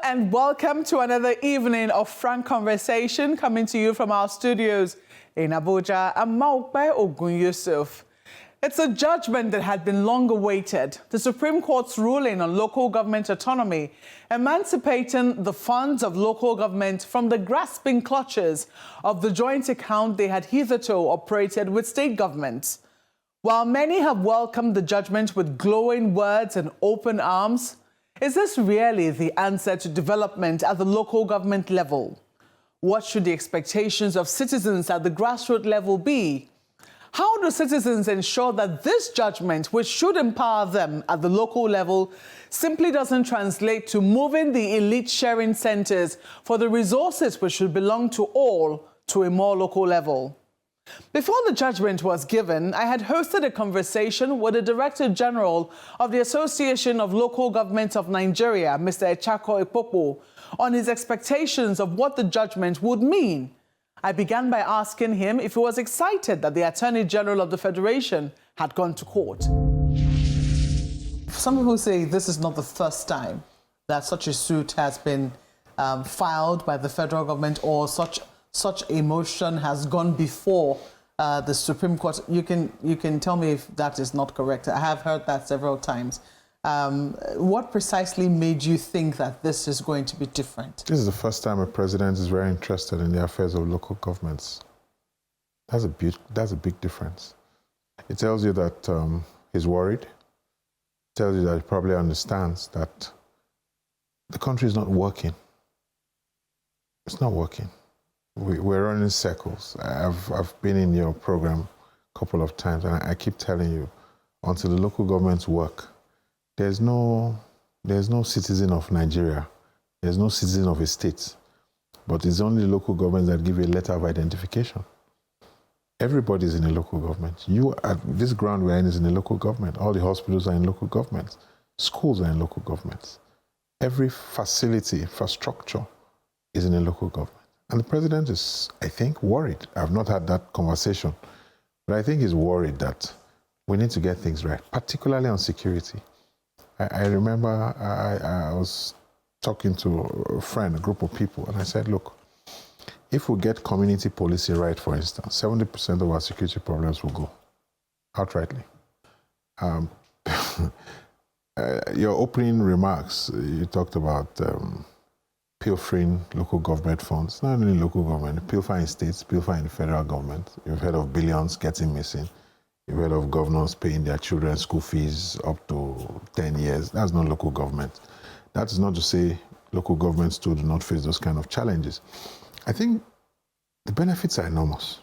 and welcome to another evening of frank conversation coming to you from our studios in Abuja. I'm Maukbe Ogun Yusuf. It's a judgment that had been long awaited. The Supreme Court's ruling on local government autonomy, emancipating the funds of local government from the grasping clutches of the joint account they had hitherto operated with state governments. While many have welcomed the judgment with glowing words and open arms, is this really the answer to development at the local government level? What should the expectations of citizens at the grassroots level be? How do citizens ensure that this judgment, which should empower them at the local level, simply doesn't translate to moving the elite sharing centers for the resources which should belong to all to a more local level? Before the judgment was given, I had hosted a conversation with the Director General of the Association of Local Governments of Nigeria, Mr. Echako Ekpopo, on his expectations of what the judgment would mean. I began by asking him if he was excited that the Attorney General of the Federation had gone to court. Some people say this is not the first time that such a suit has been filed by the federal government, or such a motion has gone before the Supreme Court. You can tell me if that is not correct. I have heard that several times. What precisely made you think that this is going to be different? This is the first time a president is very interested in the affairs of local governments. That's a big difference. It tells you that he's worried. It tells you that he probably understands that the country is not working. It's not working. We're running circles. I've been in your program a couple of times, and I keep telling you, until the local governments work, there's no citizen of Nigeria. There's no citizen of a state. But it's only the local governments that give you a letter of identification. Everybody's in a local government. This ground we're in is in a local government. All the hospitals are in local governments. Schools are in local governments. Every facility, infrastructure is in a local government. And the president is, I think, worried. I've not had that conversation, but I think he's worried that we need to get things right, particularly on security. I remember I was talking to a friend, a group of people, and I said, look, if we get community policy right, for instance, 70% of our security problems will go outrightly. Your opening remarks, you talked about pilfering local government funds. Not only local government, pilfering states, pilfering the federal government. You've heard of billions getting missing. You've heard of governors paying their children school fees up to 10 years. That's not local government. That is not to say local governments too do not face those kind of challenges. I think the benefits are enormous.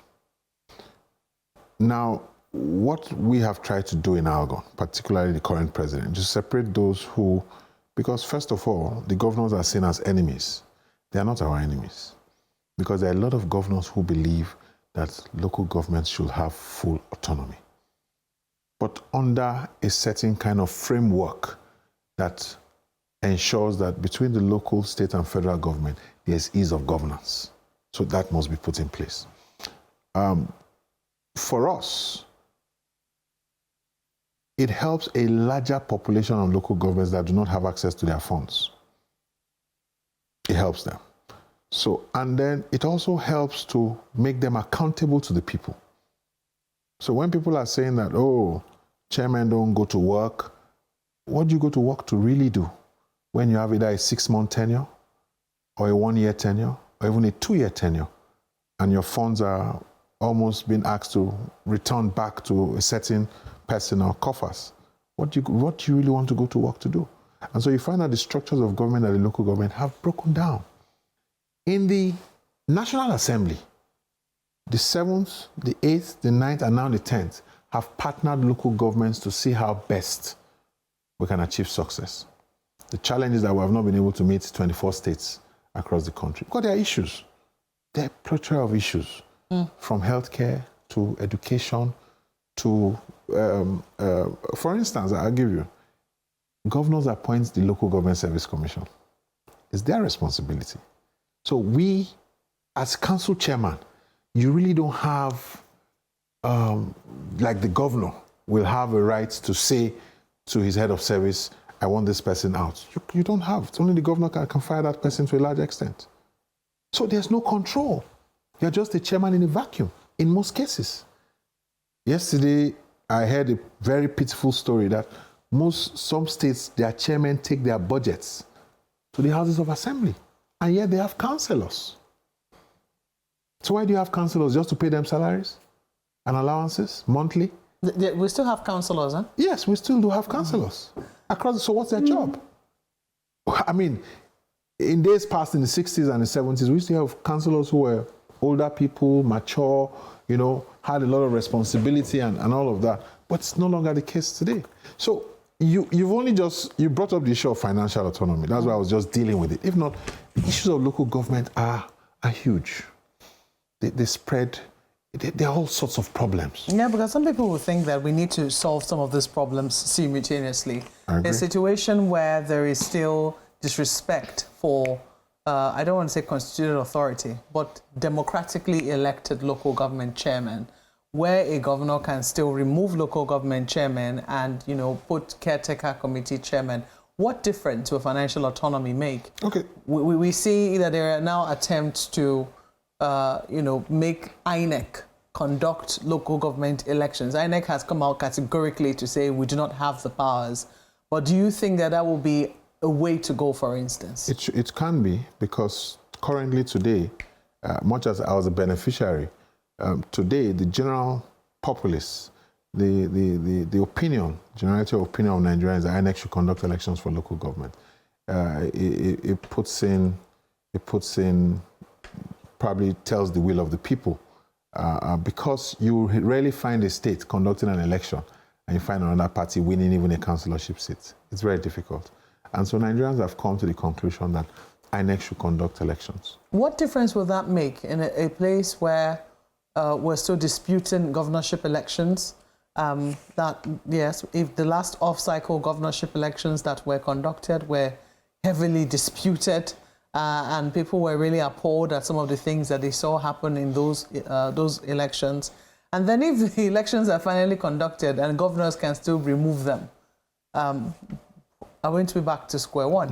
Now, what we have tried to do in ALGON, particularly the current president, is separate those who, because first of all, the governors are seen as enemies. They are not our enemies. Because there are a lot of governors who believe that local governments should have full autonomy, but under a certain kind of framework that ensures that between the local, state, and federal government, there's ease of governance. So that must be put in place. For us, it helps a larger population of local governments that do not have access to their funds. It helps them. So, and then it also helps to make them accountable to the people. So when people are saying that, oh, chairmen don't go to work, what do you go to work to really do? When you have either a 6-month tenure, or a 1-year tenure, or even a 2-year tenure, and your funds are almost being asked to return back to a certain person or coffers. What do you really want to go to work to do? And so you find that the structures of government and the local government have broken down. In the National Assembly, the 7th, the 8th, the 9th, and now the 10th have partnered local governments to see how best we can achieve success. The challenge is that we have not been able to meet 24 states across the country. Because there are issues. There are a plethora of issues, from healthcare to education to, for instance, I'll give you, governors appoint the Local Government Service Commission. It's their responsibility. So we, as council chairman, you really don't have, like the governor will have a right to say to his head of service, I want this person out. You don't have. It's only the governor can fire that person to a large extent. So there's no control. You're just a chairman in a vacuum in most cases. Yesterday, I heard a very pitiful story that some states, their chairmen take their budgets to the houses of assembly, and yet they have councillors. So why do you have councillors? Just to pay them salaries and allowances monthly? We still have councillors, huh? Yes, we still do have councillors. So what's their job? I mean, in days past, in the 60s and the 70s, we used to have councillors who were older people, mature, had a lot of responsibility and all of that. But it's no longer the case today. So you brought up the issue of financial autonomy. That's why I was just dealing with it. If not, the issues of local government are huge. They spread. There are all sorts of problems. Yeah, because some people will think that we need to solve some of these problems simultaneously. A situation where there is still disrespect for, I don't want to say constitutional authority, but democratically elected local government chairmen, where a governor can still remove local government chairmen and, put caretaker committee chairmen. What difference will financial autonomy make? Okay. We see that there are now attempts to make INEC conduct local government elections. INEC has come out categorically to say we do not have the powers. But do you think that will be a way to go, for instance? It can be, because currently today, much as I was a beneficiary, today the general populace, the generality of opinion of Nigerians that INEC should conduct elections for local government. It puts in, probably tells the will of the people, because you rarely find a state conducting an election and you find another party winning even a councillorship seat. It's very difficult. And so Nigerians have come to the conclusion that INEC should conduct elections. What difference will that make in a place where we're still disputing governorship elections? Yes, if the last off-cycle governorship elections that were conducted were heavily disputed, and people were really appalled at some of the things that they saw happen in those elections. And then if the elections are finally conducted and governors can still remove them, are we going to be back to square one?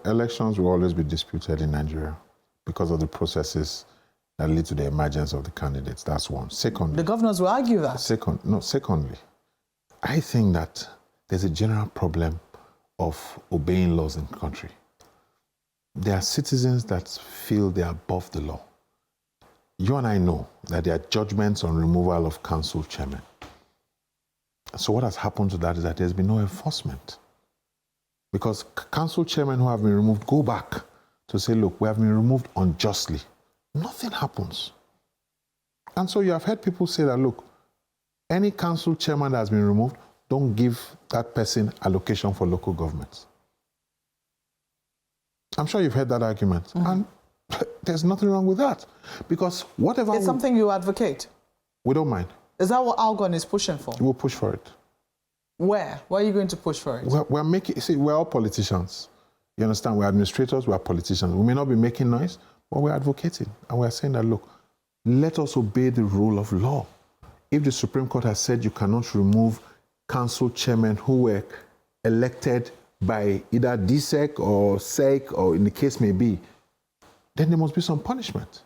Elections will always be disputed in Nigeria because of the processes that lead to the emergence of the candidates. That's one. Secondly, the governors will argue that. Secondly, I think that there's a general problem of obeying laws in the country. There are citizens that feel they are above the law. You and I know that there are judgments on removal of council chairmen. So what has happened to that is that there's been no enforcement. Because council chairmen who have been removed go back to say, look, we have been removed unjustly. Nothing happens. And so you have heard people say that, look, any council chairman that has been removed, don't give that person allocation for local governments. I'm sure you've heard that argument. Mm-hmm. And there's nothing wrong with that. Because whatever... It's something you advocate. We don't mind. Is that what ALGON is pushing for? We'll push for it. Where? Where are you going to push for it? We're all politicians. You understand? We're administrators, we're politicians. We may not be making noise, but we're advocating. And we're saying that, look, let us obey the rule of law. If the Supreme Court has said you cannot remove council chairmen who were elected by either DSEC or SEC, or in the case may be, then there must be some punishment.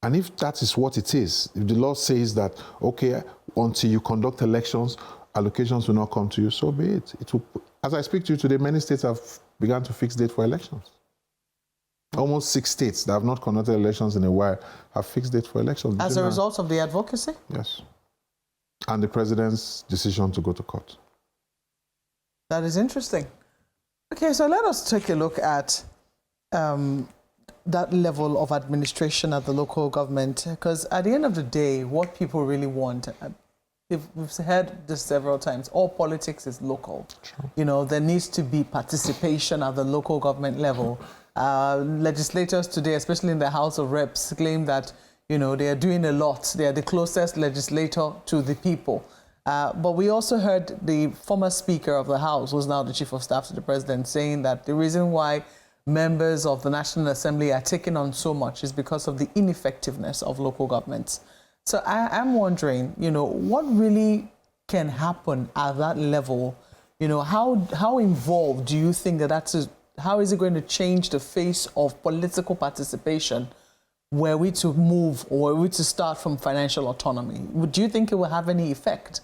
And if that is what it is, if the law says that, okay, until you conduct elections, allocations will not come to you, so be it. As I speak to you today, many states have begun to fix date for elections. Almost 6 states that have not conducted elections in a while have fixed date for elections. As a result of the advocacy? Yes. And the president's decision to go to court. That is interesting. Okay, so let us take a look at that level of administration at the local government, because at the end of the day, what people really want, we've heard this several times, all politics is local. Sure. You know, there needs to be participation at the local government level. Legislators today, especially in the House of Reps, claim that, you know, they are doing a lot. They are the closest legislator to the people. But we also heard the former Speaker of the House, who's now the Chief of Staff to the President, saying that the reason why members of the National Assembly are taking on so much is because of the ineffectiveness of local governments. So I'm wondering, you know, what really can happen at that level You know, how involved do you think how is it going to change the face of political participation were we to move or were we to start from financial autonomy? Do you think it will have any effect?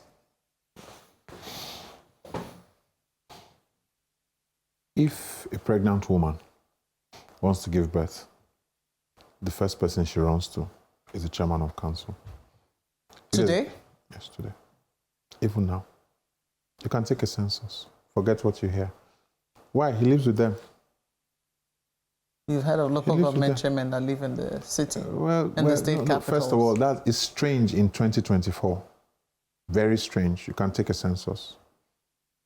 If a pregnant woman wants to give birth, the first person she runs to is the chairman of council. Today? Yes, today. Even now. You can take a census. Forget what you hear. Why? He lives with them. You've heard of local government chairmen that live in the city, the state capitals. First of all, that is strange in 2024. Very strange. You can take a census.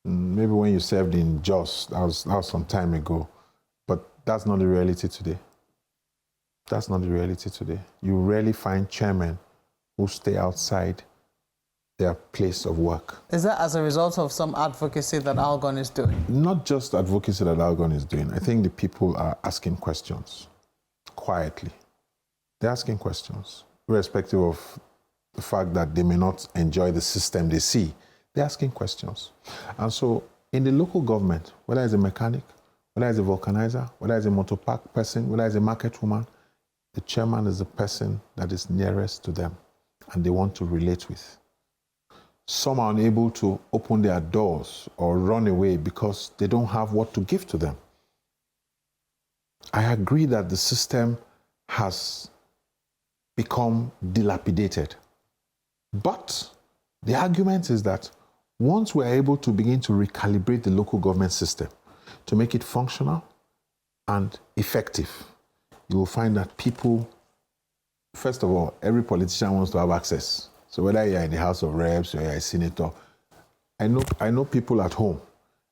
Maybe when you served in Jos, that was some time ago. But that's not the reality today. That's not the reality today. You rarely find chairmen who stay outside their place of work. Is that as a result of some advocacy that ALGON is doing? Not just advocacy that ALGON is doing. I think the people are asking questions quietly. They're asking questions, irrespective of the fact that they may not enjoy the system they see. They're asking questions. And so in the local government, whether it's a mechanic, whether it's a vulcanizer, whether it's a motor park person, whether it's a market woman, the chairman is the person that is nearest to them and they want to relate with. Some are unable to open their doors or run away because they don't have what to give to them. I agree that the system has become dilapidated. But the argument is that once we're able to begin to recalibrate the local government system to make it functional and effective, you will find that people, first of all, every politician wants to have access. So whether you're in the House of Reps or you're a senator, I know people at home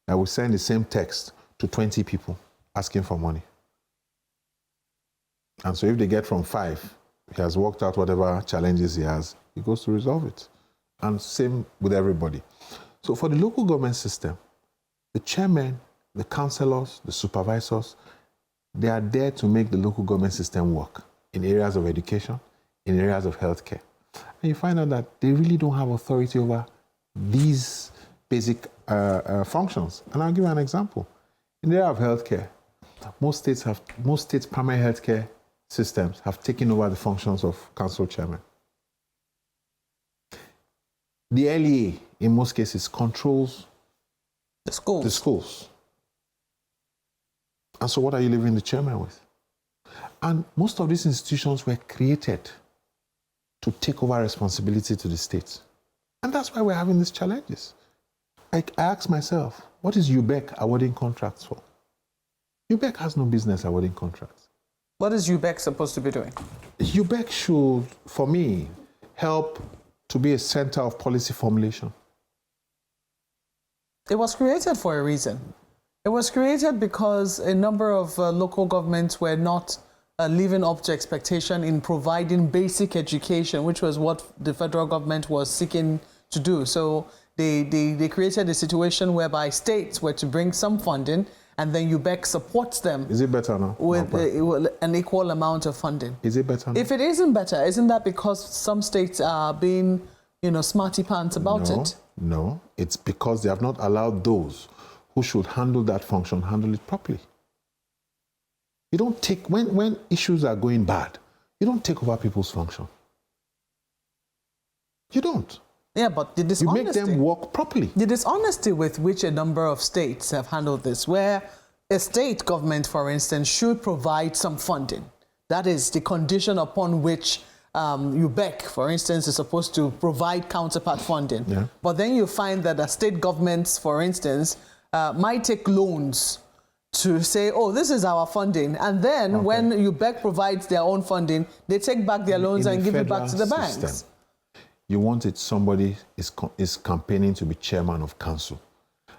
that will send the same text to 20 people asking for money. And so if they get from 5, he has worked out whatever challenges he has, he goes to resolve it. And same with everybody. So for the local government system, the chairmen, the councillors, the supervisors, they are there to make the local government system work in areas of education, in areas of healthcare. And you find out that they really don't have authority over these basic functions. And I'll give you an example. In the area of healthcare, most states' primary healthcare systems have taken over the functions of council chairmen. The LEA, in most cases, controls the schools. And so what are you leaving the chairman with? And most of these institutions were created to take over responsibility to the states. And that's why we're having these challenges. I ask myself, what is UBEC awarding contracts for? UBEC has no business awarding contracts. What is UBEC supposed to be doing? UBEC should, for me, help to be a center of policy formulation. It was created for a reason. It was created because a number of local governments were not living up to expectation in providing basic education, which was what the federal government was seeking to do. So they created a situation whereby states were to bring some funding, and then UBEC supports them. Is it better now? With an equal amount of funding. Is it better now? If it isn't better, isn't that because some states are being, smarty pants about it? No, it's because they have not allowed those who should handle that function handle it properly. You don't take, when issues are going bad, you don't take over people's function. You don't. Yeah, but the dishonesty... You make them work properly. The dishonesty with which a number of states have handled this, where a state government, for instance, should provide some funding. That is the condition upon which UBEC, for instance, is supposed to provide counterpart funding. Yeah. But then you find that the state governments, for instance, might take loans to say, oh, this is our funding. And then when UBEC provides their own funding, they take back their loans and give it back to the banks. You want it, somebody is campaigning to be chairman of council,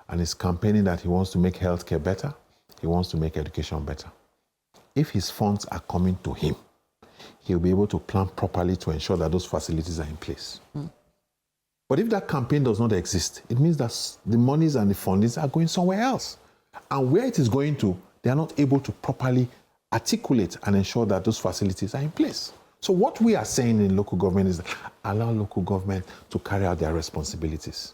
and is campaigning that he wants to make healthcare better, he wants to make education better. If his funds are coming to him, he'll be able to plan properly to ensure that those facilities are in place. But if that campaign does not exist, it means that the monies and the fundings are going somewhere else. And where it is going to, they are not able to properly articulate and ensure that those facilities are in place. So what we are saying in local government is that allow local government to carry out their responsibilities.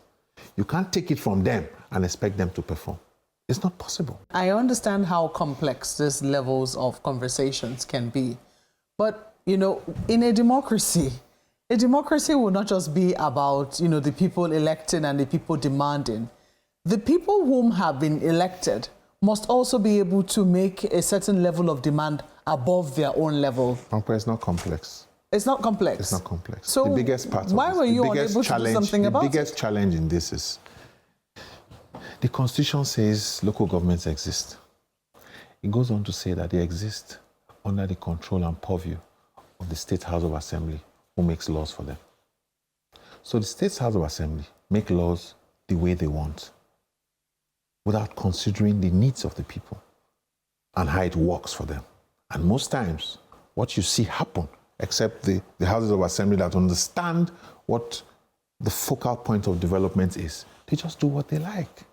You can't take it from them and expect them to perform. It's not possible. I understand how complex these levels of conversations can be. But, you know, in a democracy will not just be about, you know, the people electing and the people demanding. The people whom have been elected must also be able to make a certain level of demand above their own level. It's not complex. It's not complex. It's not complex. So the biggest part why of were this, you unable to do something about it? The biggest challenge in this is the Constitution says local governments exist. It goes on to say that they exist under the control and purview of the State House of Assembly, who makes laws for them. So the State House of Assembly make laws the way they want, without considering the needs of the people and how it works for them. And most times, what you see happen, except the houses of assembly that understand what the focal point of development is, they just do what they like.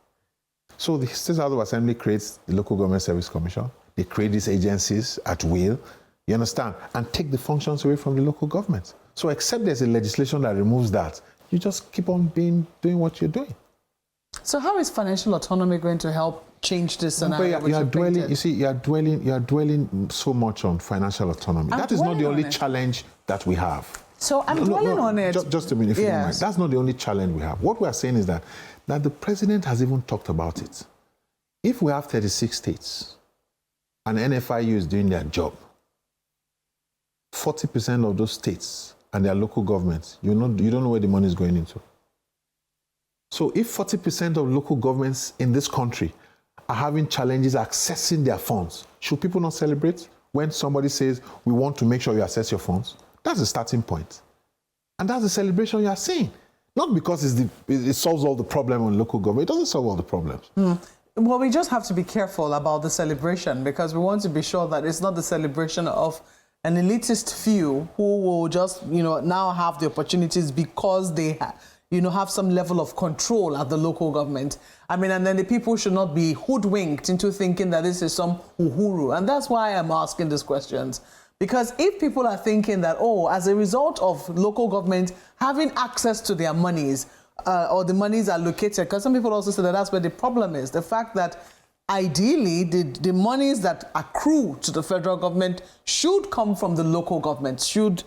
So the State House of Assembly creates the Local Government Service Commission. They create these agencies at will, you understand, and take the functions away from the local government. So except there's a legislation that removes that, you just keep on doing what you're doing. So how is financial autonomy going to help change this scenario? You are dwelling so much on financial autonomy. That is not the only challenge that we have. So I'm dwelling on it. Just a minute, if you don't mind. That's not the only challenge we have. What we are saying is that the president has even talked about it. If we have 36 states and NFIU is doing their job, 40% of those states and their local governments, you don't know where the money is going into. So if 40% of local governments in this country are having challenges accessing their funds, should people not celebrate when somebody says, we want to make sure you access your funds? That's the starting point. And that's the celebration you are seeing. Not because it solves all the problem on local government. It doesn't solve all the problems. Well, we just have to be careful about the celebration, because we want to be sure that it's not the celebration of an elitist few who will just, you know, now have the opportunities because they have some level of control at the local government. I mean, and then the people should not be hoodwinked into thinking that this is some uhuru. And that's why I'm asking these questions. Because if people are thinking that, as a result of local government having access to their monies, or the monies are located, because some people also say that that's where the problem is. The fact that ideally the monies that accrue to the federal government should come from the local government, should,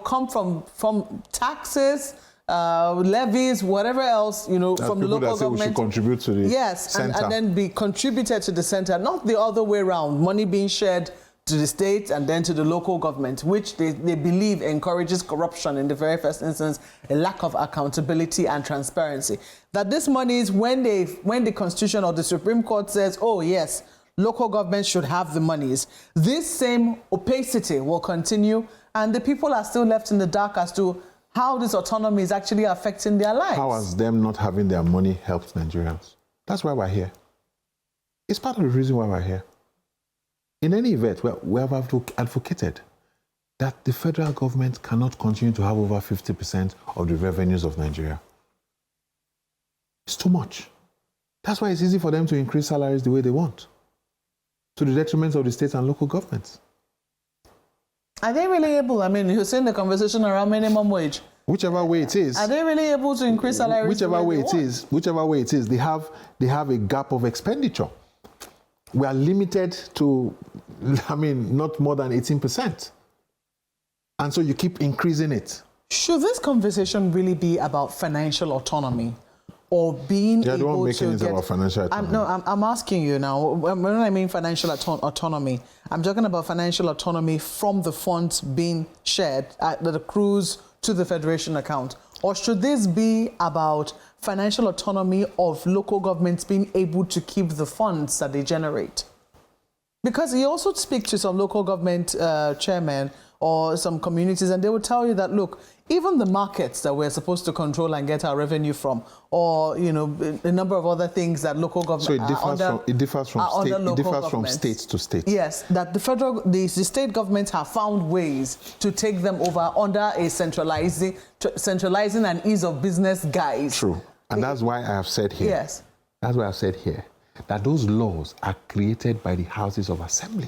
come from taxes, levies, whatever else, from the local government. We should contribute to the center. And then be contributed to the center, not the other way around, money being shared to the state and then to the local government, which they believe encourages corruption in the very first instance, a lack of accountability and transparency. That this money is when the Constitution or the Supreme Court says, yes, local governments should have the monies, this same opacity will continue, and the people are still left in the dark as to how this autonomy is actually affecting their lives. How has them not having their money helped Nigerians? That's why we're here. It's part of the reason why we're here. In any event, we have advocated that the federal government cannot continue to have over 50% of the revenues of Nigeria. It's too much. That's why it's easy for them to increase salaries the way they want, to the detriment of the state and local governments. Are they really able? I mean, you're saying the conversation around minimum wage. Whichever way it is. Are they really able to increase salaries? Whichever way it is, they have a gap of expenditure. We are limited to, not more than 18%. And so you keep increasing it. Should this conversation really be about financial autonomy? Or being able to don't make it about financial autonomy. I'm asking you now, when I mean financial autonomy, I'm talking about financial autonomy from the funds being shared that accrues to the federation account. Or should this be about financial autonomy of local governments being able to keep the funds that they generate? Because you also speak to some local government chairmen or some communities, and they will tell you that, look, even the markets that we're supposed to control and get our revenue from, or a number of other things that local government. So it differs from state to state. Yes, that the state governments have found ways to take them over under a centralizing and ease of business guise. True, and that's why I have said here. Yes, that's why I've said here that those laws are created by the houses of assembly.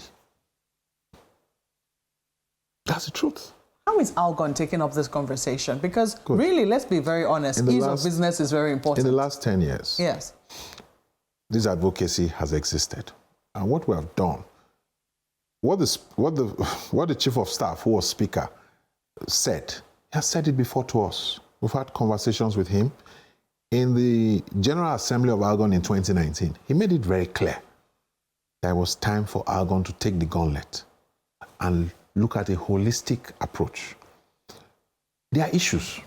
That's the truth. How is ALGON taking up this conversation? Because really, let's be very honest, ease of business is very important. In the last 10 years, yes, this advocacy has existed. And what we have done, what the chief of staff, who was speaker, said, he has said it before to us. We've had conversations with him. In the General Assembly of ALGON in 2019, he made it very clear that it was time for ALGON to take the gauntlet and look at a holistic approach. There are issues,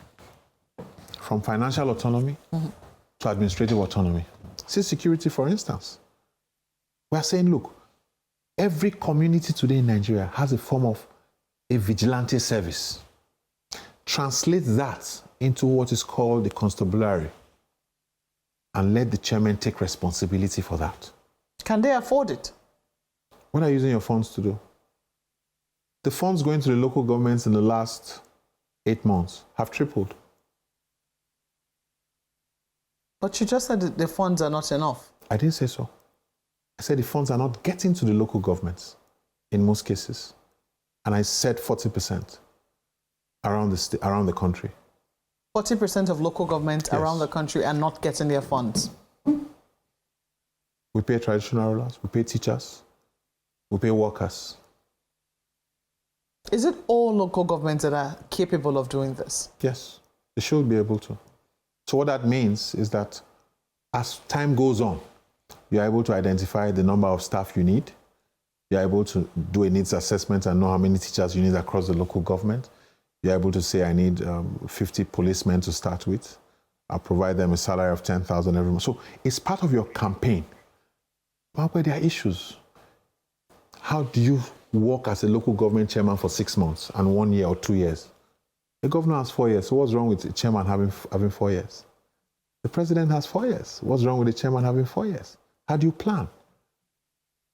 from financial autonomy to administrative autonomy. See security, for instance. We are saying, look, every community today in Nigeria has a form of a vigilante service. Translate that into what is called the constabulary and let the chairman take responsibility for that. Can they afford it? What are you using your funds to do? The funds going to the local governments in the last 8 months have tripled. But you just said that the funds are not enough. I didn't say so. I said the funds are not getting to the local governments in most cases. And I said 40% around the country. 40% of local government around the country are not getting their funds. We pay traditional rulers, we pay teachers, we pay workers. Is it all local governments that are capable of doing this? Yes, they should be able to. So what that means is that as time goes on, you're able to identify the number of staff you need. You're able to do a needs assessment and know how many teachers you need across the local government. You're able to say, I need 50 policemen to start with. I'll provide them a salary of 10,000 every month. So it's part of your campaign. But where there are issues, how do you work as a local government chairman for 6 months and 1 year or 2 years? The governor has 4 years. So what's wrong with the chairman having 4 years? The president has 4 years. What's wrong with the chairman having 4 years? How do you plan?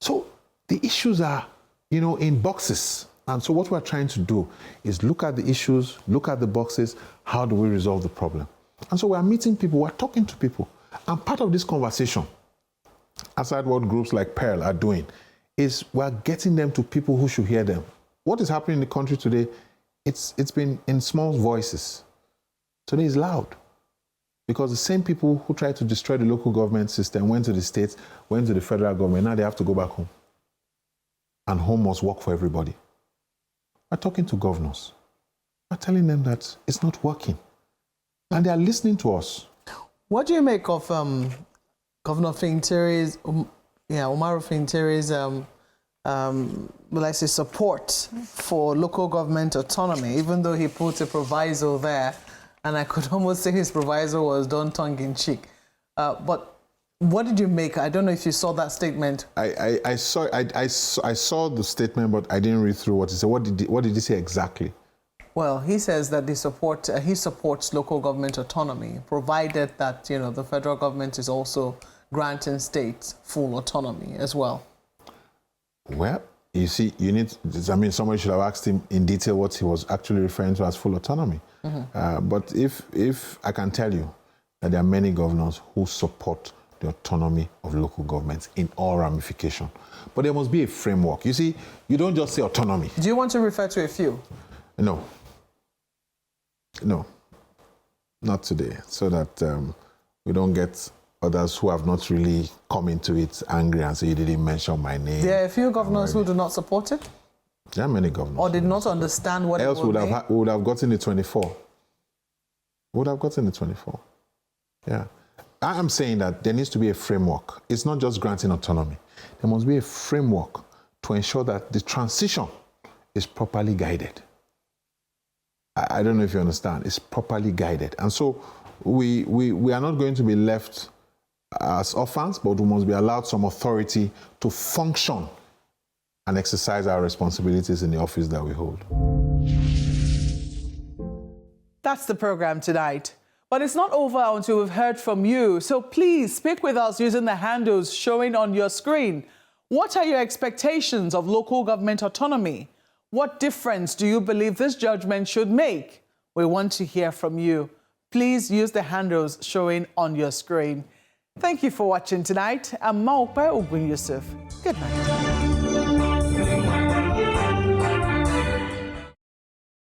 So the issues are, in boxes. And so what we're trying to do is look at the issues, look at the boxes. How do we resolve the problem? And so we're meeting people, we're talking to people. And part of this conversation, aside what groups like Pearl are doing, is we're getting them to people who should hear them. What is happening in the country today, it's been in small voices. Today is loud. Because the same people who tried to destroy the local government system went to the states, went to the federal government, now they have to go back home. And home must work for everybody. We're talking to governors. We're telling them that it's not working. And they are listening to us. What do you make of Governor Finteri's, Umaru Finteri's, let's say, support for local government autonomy, even though he put a proviso there, and I could almost say his proviso was done tongue-in-cheek. But what did you make? I don't know if you saw that statement. I saw the statement, but I didn't read through what he said. What did he say exactly? Well, he says that he supports local government autonomy, provided that the federal government is also granting states full autonomy as well. Well, you see, somebody should have asked him in detail what he was actually referring to as full autonomy. But if I can tell you that there are many governors who support the autonomy of local governments in all ramifications. But there must be a framework. You see, you don't just say autonomy. Do you want to refer to a few? No, not today, so that we don't get others who have not really come into it angry and say you didn't mention my name. There are a few governors who do not support it? There are many governors. Or did not understand what else it would mean? would have gotten the 24. Would have gotten the 24. Yeah. I am saying that there needs to be a framework. It's not just granting autonomy. There must be a framework to ensure that the transition is properly guided. I don't know if you understand. It's properly guided. And so we are not going to be left as orphans, but we must be allowed some authority to function and exercise our responsibilities in the office that we hold. That's the program tonight. But it's not over until we've heard from you. So please speak with us using the handles showing on your screen. What are your expectations of local government autonomy? What difference do you believe this judgment should make? We want to hear from you. Please use the handles showing on your screen. Thank you for watching tonight. I'm Maokpe Ogun Yusuf. Good night.